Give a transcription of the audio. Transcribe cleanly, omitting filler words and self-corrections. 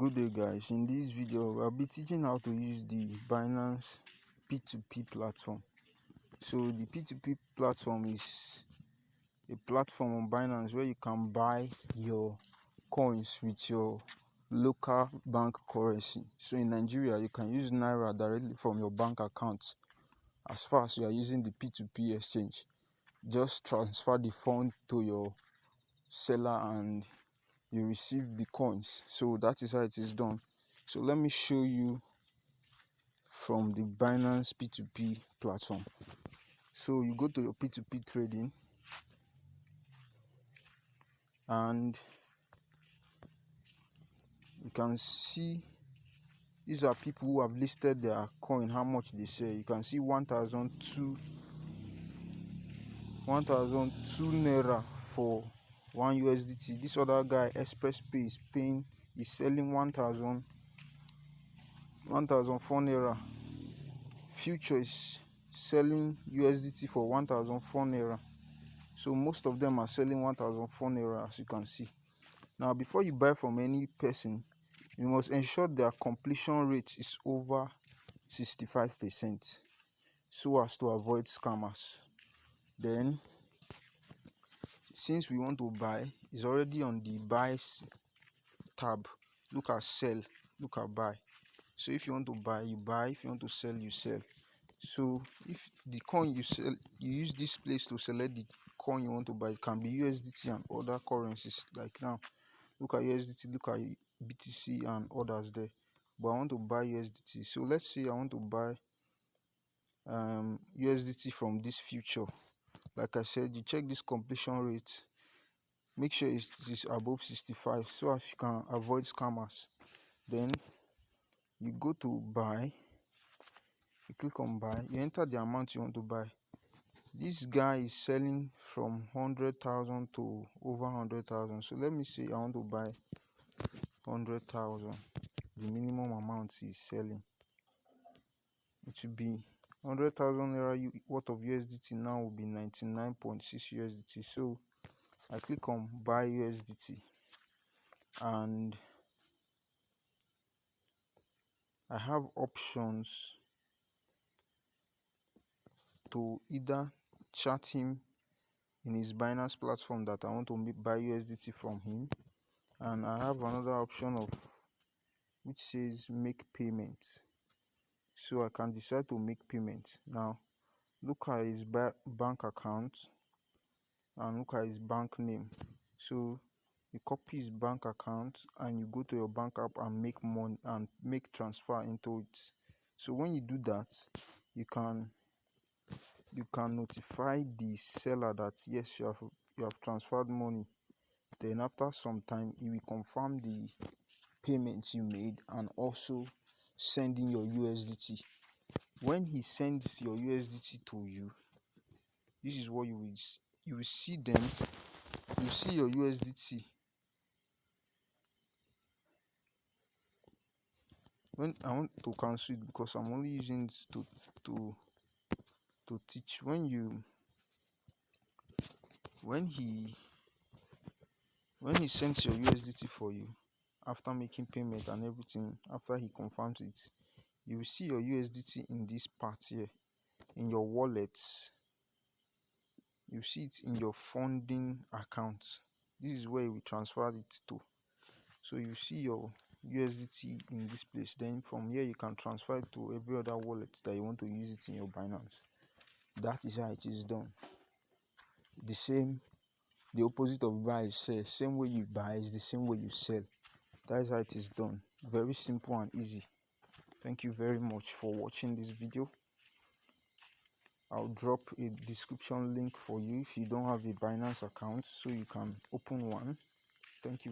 Good day guys, in this video I'll be teaching how to use the Binance p2p platform. So the p2p platform is a platform on Binance where you can buy your coins with your local bank currency. So in Nigeria you can use naira directly from your bank account. As far as you are using the p2p exchange, just transfer the fund to your seller and you receive the coins. So that is how it is done. So let me show you from the Binance p2p platform. So you go to your p2p trading and you can see these are people who have listed their coin, how much they sell. You can see 1002 naira for 1 USDT. This other guy, Express Pay, is selling 1004 naira. Future is selling USDT for 1004 naira. So most of them are selling 1004 naira, as you can see. Now before you buy from any person, you must ensure their completion rate is over 65% so as to avoid scammers. Then since we want to buy, it's already on the buy tab. Look at sell, look at buy. So if you want to buy, you buy. If you want to sell, you sell. So if the coin you sell, you use this place to select the coin you want to buy. It can be USDT and other currencies. Like now, look at USDT, look at BTC and others there. But I want to buy USDT. So let's say I want to buy USDT from this future. Like I said, you check this completion rate. Make sure it is above 65 so as you can avoid scammers. Then you go to buy. You click on buy. You enter the amount you want to buy. This guy is selling from 100,000 to over 100,000. So let me say I want to buy 100,000. The minimum amount he's selling. It will be 100,000 naira worth of USDT. Now will be 99.6 USDT. So I click on buy USDT and I have options to either chat him in his Binance platform that I want to buy USDT from him, and I have another option of which says make payments. So I can decide to make payments. Now look at his bank account and look at his bank name. So you copy his bank account and you go to your bank app and make money and make transfer into it. So when you do that, you can notify the seller that yes, you have transferred money. Then after some time, he will confirm the payments you made and also send in your USDT. When he sends your USDT to you, this is what you will see them. You see your USDT. When I want to cancel it because I'm only using it to teach. When he sends your USDT for you, after making payment and everything, after he confirms it, you will see your USDT in this part here, in your wallets. You see it in your funding account. This is where we transfer it to. So you see your USDT in this place. Then from here you can transfer it to every other wallet that you want to use it in your Binance. That is how it is done. The opposite of buy is sell. Same way you buy is the same way you sell. That is how it is done. Very simple and easy. Thank you very much for watching this video. I'll drop a description link for you if you don't have a Binance account so you can open one. Thank you.